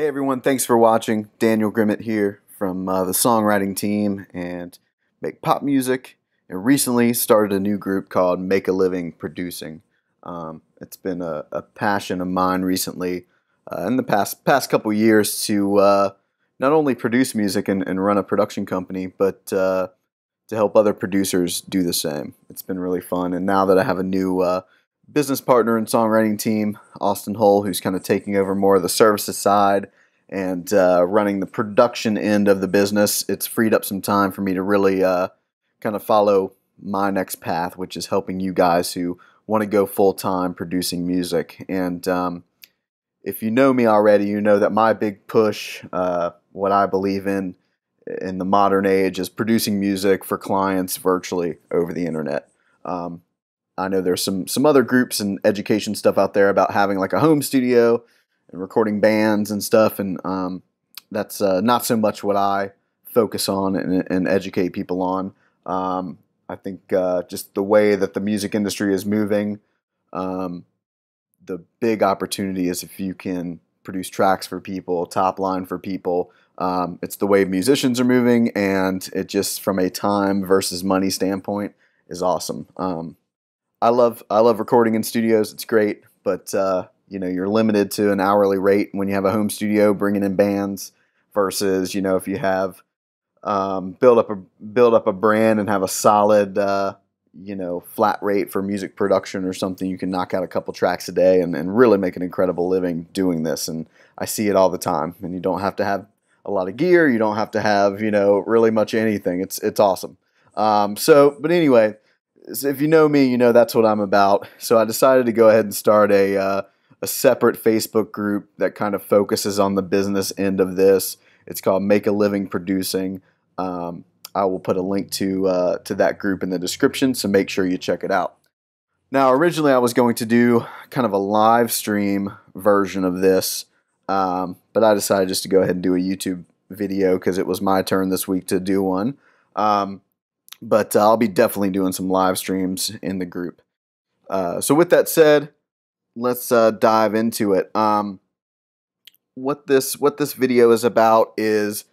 Hey everyone, thanks for watching. Daniel Grimmett here from the songwriting team and make pop music, and recently started a new group called Make a Living Producing. It's been a passion of mine recently in the past couple years to not only produce music and run a production company, but to help other producers do the same. It's been really fun, and now that I have a new business partner and songwriting team, Austin Hull, who's kind of taking over more of the services side and running the production end of the business, it's freed up some time for me to really kind of follow my next path, which is helping you guys who want to go full-time producing music. And if you know me already, you know that my big push, what I believe in the modern age, is producing music for clients virtually over the internet. I know there's some other groups and education stuff out there about having like a home studio and recording bands and stuff, and that's not so much what I focus on and educate people on. I think just the way that the music industry is moving, the big opportunity is if you can produce tracks for people, top line for people. It's the way musicians are moving, and it just, from a time versus money standpoint, is awesome. I love recording in studios. It's great, but you're limited to an hourly rate when you have a home studio bringing in bands versus if you have build up a brand and have a solid flat rate for music production or something. You can knock out a couple tracks a day and really make an incredible living doing this. And I see it all the time. And you don't have to have a lot of gear. You don't have to have really much anything. It's awesome. But anyway. So if you know me, you know that's what I'm about. So I decided to go ahead and start a separate Facebook group that kind of focuses on the business end of this. It's called Make a Living Producing. I will put a link to that group in the description, so make sure you check it out. Now, originally I was going to do kind of a live stream version of this, but I decided just to go ahead and do a YouTube video because it was my turn this week to do one. But I'll be definitely doing some live streams in the group. So with that said, let's dive into it. What this video is about is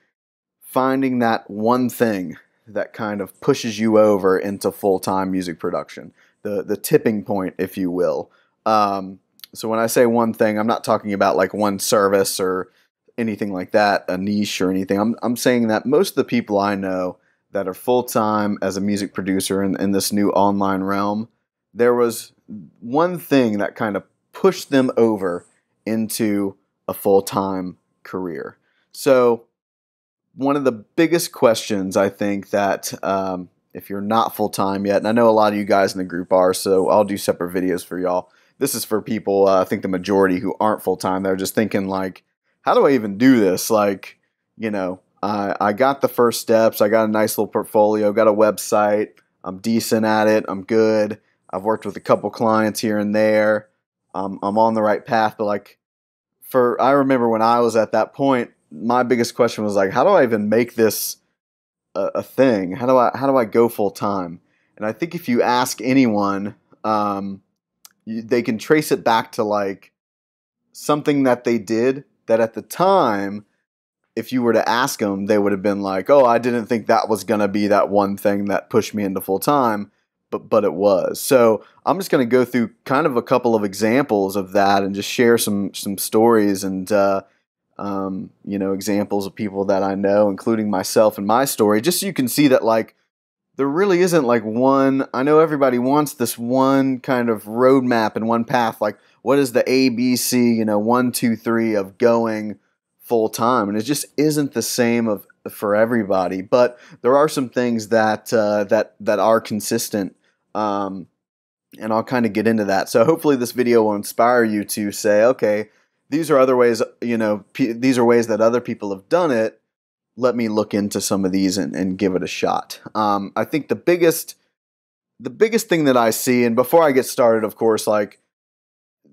finding that one thing that kind of pushes you over into full-time music production, the tipping point, if you will. So when I say one thing, I'm not talking about like one service or anything like that, a niche or anything. I'm saying that most of the people I know that are full-time as a music producer in this new online realm, there was one thing that kind of pushed them over into a full-time career. So one of the biggest questions, I think, that if you're not full-time yet, and I know a lot of you guys in the group are, so I'll do separate videos for y'all. This is for people, I think the majority who aren't full-time. They're just thinking like, how do I even do this? Like, I got the first steps. I got a nice little portfolio, got a website. I'm decent at it. I'm good. I've worked with a couple clients here and there. I'm on the right path. But I remember when I was at that point, my biggest question was like, how do I even make this a thing? How do I go full time? And I think if you ask anyone, they can trace it back to like something that they did that at the time, if you were to ask them, they would have been like, oh, I didn't think that was going to be that one thing that pushed me into full time, but it was. So I'm just going to go through kind of a couple of examples of that and just share some stories and, examples of people that I know, including myself and my story, just so you can see that like there really isn't like one. I know everybody wants this one kind of roadmap and one path, like what is the ABC, 1, 2, 3 of going full time, and it just isn't the same for everybody. But there are some things that are consistent, and I'll kind of get into that. So hopefully this video will inspire you to say, okay, these are other ways. These are ways that other people have done it. Let me look into some of these and give it a shot. I think the biggest thing that I see, and before I get started, of course, like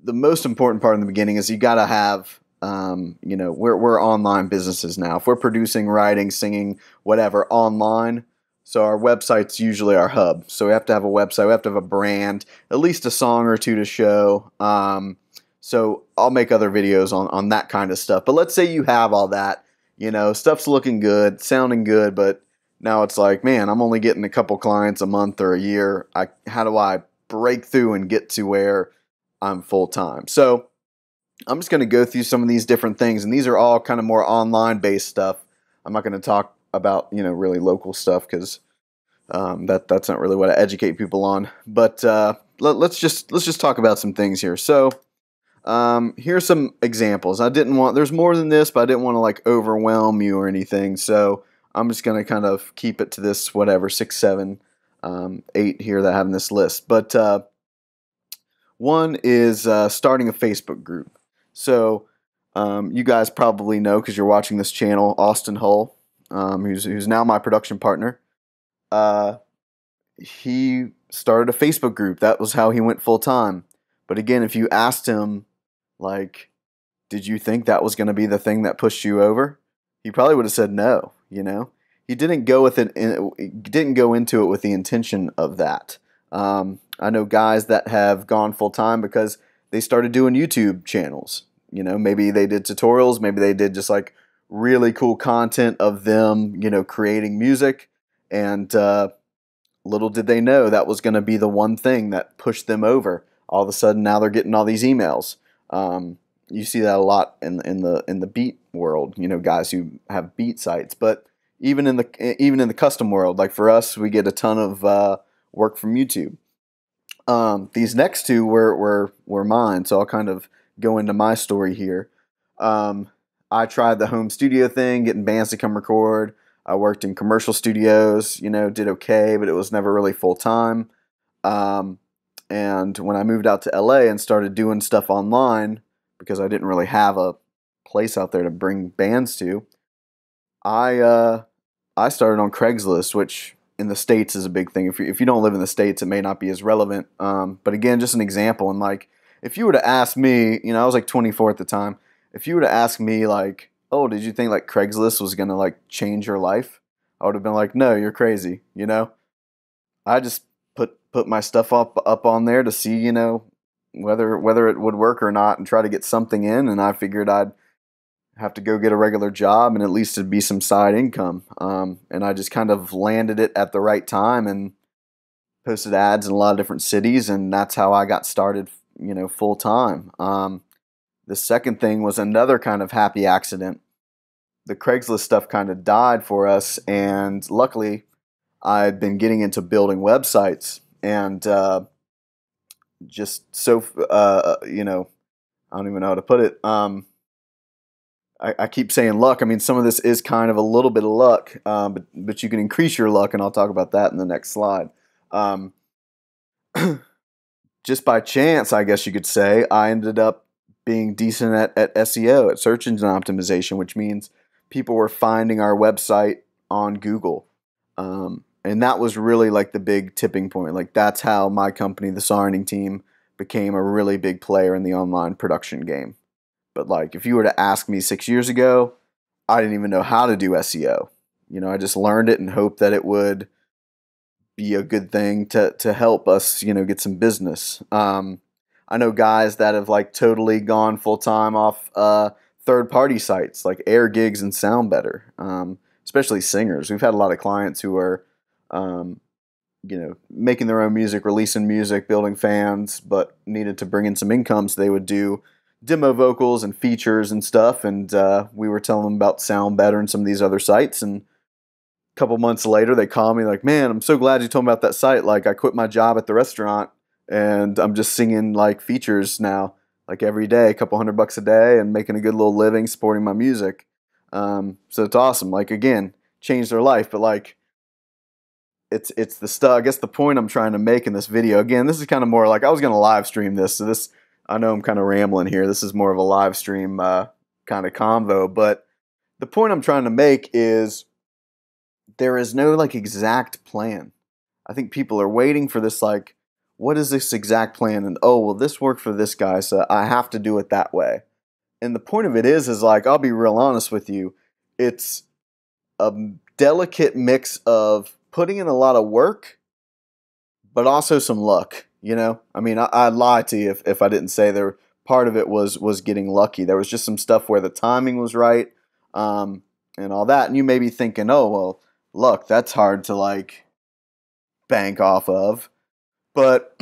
the most important part in the beginning is you got to have. We're online businesses now. If we're producing, writing, singing, whatever, online, so our website's usually our hub. So we have to have a website. We have to have a brand, at least a song or two to show. So I'll make other videos on that kind of stuff. But let's say you have all that, stuff's looking good, sounding good, but now it's like, man, I'm only getting a couple clients a month or a year. How do I break through and get to where I'm full time? So I'm just going to go through some of these different things, and these are all kind of more online based stuff. I'm not going to talk about really local stuff because that's not really what I educate people on. But let's just talk about some things here. So here's some examples. There's more than this, but I didn't want to like overwhelm you or anything. So I'm just going to kind of keep it to this whatever 6, 7, 8 here that I have in this list. But one is starting a Facebook group. So you guys probably know because you're watching this channel, Austin Hull, who's now my production partner. He started a Facebook group. That was how he went full time. But again, if you asked him, like, did you think that was going to be the thing that pushed you over? He probably would have said no. He didn't go with it. Didn't go into it with the intention of that. I know guys that have gone full time because they started doing YouTube channels. Maybe they did tutorials, maybe they did just like really cool content of them, creating music, and little did they know that was going to be the one thing that pushed them over. All of a sudden, now they're getting all these emails. You see that a lot in the beat world. Guys who have beat sites, but even in the custom world, like for us, we get a ton of work from YouTube. These next two were mine, so I'll kind of go into my story here. I tried the home studio thing, getting bands to come record. I worked in commercial studios, did okay, but it was never really full time. And when I moved out to LA and started doing stuff online, because I didn't really have a place out there to bring bands to, I started on Craigslist, which in the States is a big thing. If you don't live in the States, it may not be as relevant. But again, just an example. And like, if you were to ask me, I was like 24 at the time. If you were to ask me like, oh, did you think like Craigslist was going to like change your life? I would have been like, no, you're crazy. I just put my stuff up on there to see, whether it would work or not and try to get something in. And I figured I'd have to go get a regular job and at least it'd be some side income. And I just kind of landed it at the right time and posted ads in a lot of different cities. And that's how I got started, full time. The second thing was another kind of happy accident. The Craigslist stuff kind of died for us. And luckily I'd been getting into building websites and, just so, I don't even know how to put it. I keep saying luck. I mean, some of this is kind of a little bit of luck, but you can increase your luck, and I'll talk about that in the next slide. Just by chance, I guess you could say, I ended up being decent at SEO, at search engine optimization, which means people were finding our website on Google. And that was really like the big tipping point. Like that's how my company, the songwriting team, became a really big player in the online production game. But like, if you were to ask me 6 years ago, I didn't even know how to do SEO. I just learned it and hoped that it would be a good thing to help us, get some business. I know guys that have like totally gone full time off third party sites like Air Gigs and Sound Better, especially singers. We've had a lot of clients who are, making their own music, releasing music, building fans, but needed to bring in some income, so they would do demo vocals and features and stuff, and we were telling them about Sound Better and some of these other sites, and a couple months later they called me like, man, I'm so glad you told me about that site. Like I quit my job at the restaurant and I'm just singing like features now, like every day, a couple $100 a day, and making a good little living supporting my music. So it's awesome. Like again, changed their life, but like it's the stuff. I guess the point I'm trying to make in this video, again, this is kind of more like I was going to live stream this, so this, I know I'm kind of rambling here. This is more of a live stream kind of convo, but the point I'm trying to make is there is no like exact plan. I think people are waiting for this like, what is this exact plan? And oh, well, this worked for this guy, so I have to do it that way. And the point of it is like, I'll be real honest with you, it's a delicate mix of putting in a lot of work, but also some luck. I mean, I'd lie to you if I didn't say there part of it was getting lucky. There was just some stuff where the timing was right, and all that. And you may be thinking, oh well, luck, that's hard to like bank off of. But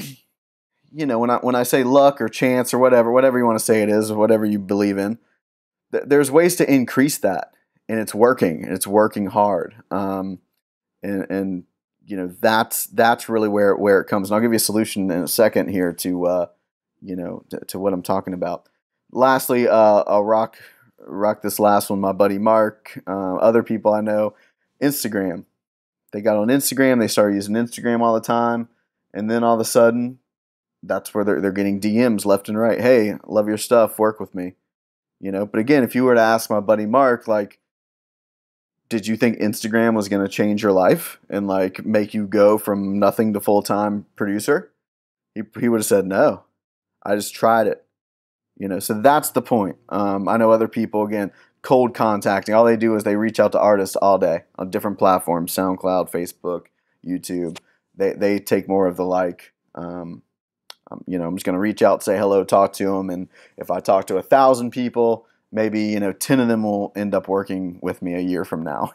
when I say luck or chance or whatever you want to say it is, whatever you believe in, there's ways to increase that, and it's working. And it's working hard. And that's really where it comes. And I'll give you a solution in a second here to to what I'm talking about. Lastly, I'll rock this last one. My buddy Mark, other people I know, Instagram. They got on Instagram. They started using Instagram all the time, and then all of a sudden, that's where they're getting DMs left and right. Hey, love your stuff. Work with me. But again, if you were to ask my buddy Mark, like, did you think Instagram was going to change your life and like make you go from nothing to full-time producer? He would have said no. I just tried it. So that's the point. I know other people, again, cold contacting. All they do is they reach out to artists all day on different platforms, SoundCloud, Facebook, YouTube. They take more of the like, I'm just going to reach out, say hello, talk to them. And if I talk to 1,000 people, maybe, 10 of them will end up working with me a year from now.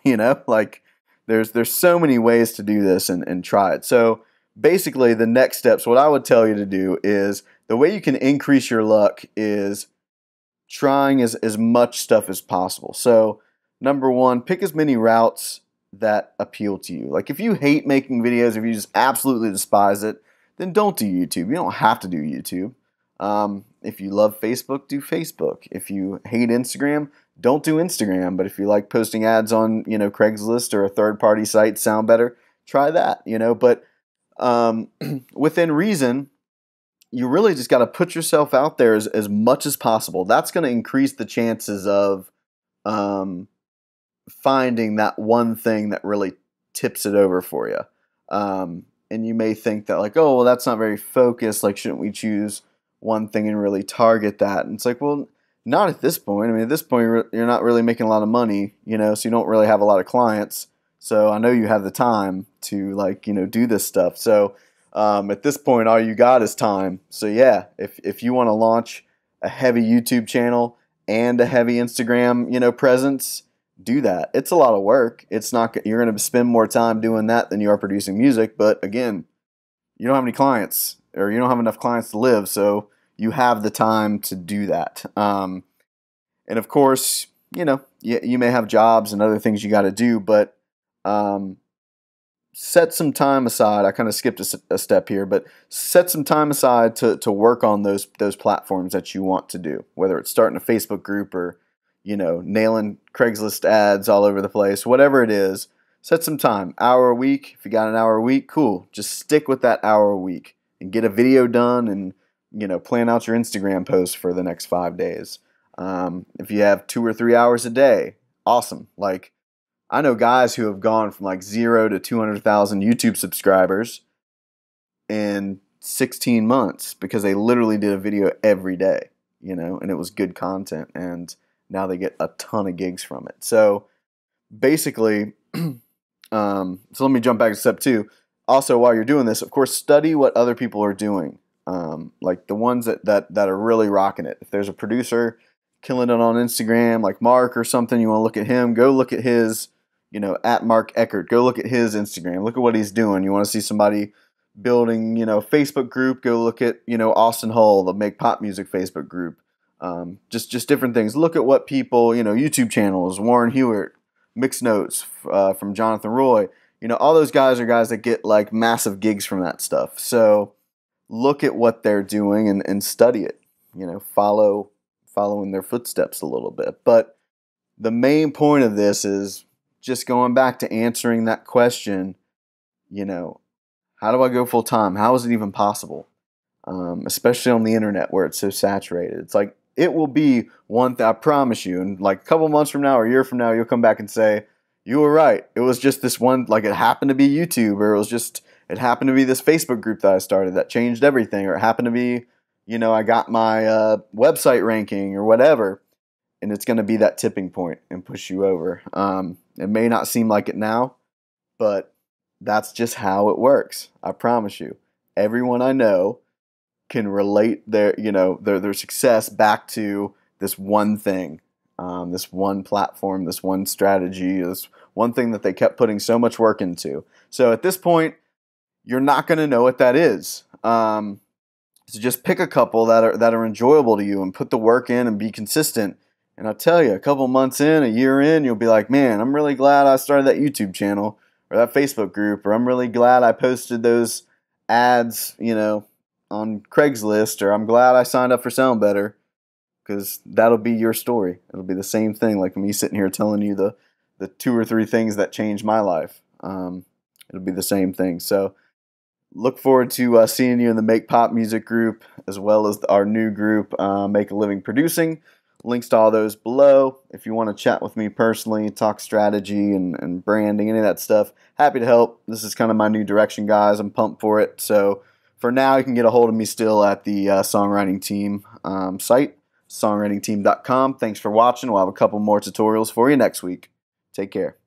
Like there's so many ways to do this and try it. So basically the next steps, what I would tell you to do is the way you can increase your luck is trying as much stuff as possible. So number one, pick as many routes that appeal to you. Like if you hate making videos, if you just absolutely despise it, then don't do YouTube. You don't have to do YouTube. If you love Facebook, do Facebook. If you hate Instagram, don't do Instagram. But if you like posting ads on, Craigslist or a third-party site sound better, try that, But within reason, you really just got to put yourself out there as much as possible. That's going to increase the chances of finding that one thing that really tips it over for you. And you may think that like, oh, well, that's not very focused. Like, shouldn't we choose one thing and really target that? And it's like, well, not at this point. I mean, at this point, you're not really making a lot of money, so you don't really have a lot of clients. So I know you have the time to like, do this stuff. So at this point, all you got is time. So yeah, if you want to launch a heavy YouTube channel and a heavy Instagram, presence, do that. It's a lot of work. It's not, you're going to spend more time doing that than you are producing music. But again, you don't have any clients, or you don't have enough clients to live. So you have the time to do that. And of course, you may have jobs and other things you got to do, but set some time aside. I kind of skipped a step here, but set some time aside to work on those platforms that you want to do, whether it's starting a Facebook group or, nailing Craigslist ads all over the place, whatever it is. Set some time, hour a week. If you got an hour a week, cool. Just stick with that hour a week and get a video done and, plan out your Instagram post for the next 5 days. If you have 2 or 3 hours a day, awesome. Like, I know guys who have gone from like 0 to 200,000 YouTube subscribers in 16 months because they literally did a video every day, and it was good content, and now they get a ton of gigs from it. So basically, so let me jump back to step 2. Also, while you're doing this, of course, study what other people are doing, like the ones that are really rocking it. If there's a producer killing it on Instagram, like Mark or something, you want to look at him, go look at his, at Mark Eckert, go look at his Instagram, look at what he's doing. You want to see somebody building, Facebook group, go look at, Austin Hull, the Make Pop Music Facebook group. Just different things. Look at what people, YouTube channels, Warren Hewitt, Mixed Notes from Jonathan Roy. All those guys are guys that get like massive gigs from that stuff. So look at what they're doing and study it. Follow in their footsteps a little bit. But the main point of this is just going back to answering that question, how do I go full time? How is it even possible? Especially on the internet where it's so saturated. It's like, it will be one thing, I promise you, and like a couple months from now or a year from now, you'll come back and say, you were right. It was just this one, like it happened to be YouTube, or it happened to be this Facebook group that I started that changed everything, or it happened to be, I got my website ranking or whatever, and it's going to be that tipping point and push you over. It may not seem like it now, but that's just how it works. I promise you. Everyone I know can relate their success back to this one thing, this one platform, this one strategy, this one thing that they kept putting so much work into. So at this point, you're not going to know what that is. So just pick a couple that are enjoyable to you and put the work in and be consistent. And I'll tell you, a couple months in, a year in, you'll be like, man, I'm really glad I started that YouTube channel or that Facebook group, or I'm really glad I posted those ads, on Craigslist, or I'm glad I signed up for Sound Better, because that'll be your story. It'll be the same thing like me sitting here telling you the 2 or 3 things that changed my life. It'll be the same thing. So look forward to seeing you in the Make Pop Music group, as well as our new group, Make a Living Producing. Links to all those below. If you want to chat with me personally, talk strategy and branding, any of that stuff, happy to help. This is kind of my new direction, guys. I'm pumped for it. So for now, you can get a hold of me still at the Songwriting Team site, songwritingteam.com. Thanks for watching. We'll have a couple more tutorials for you next week. Take care.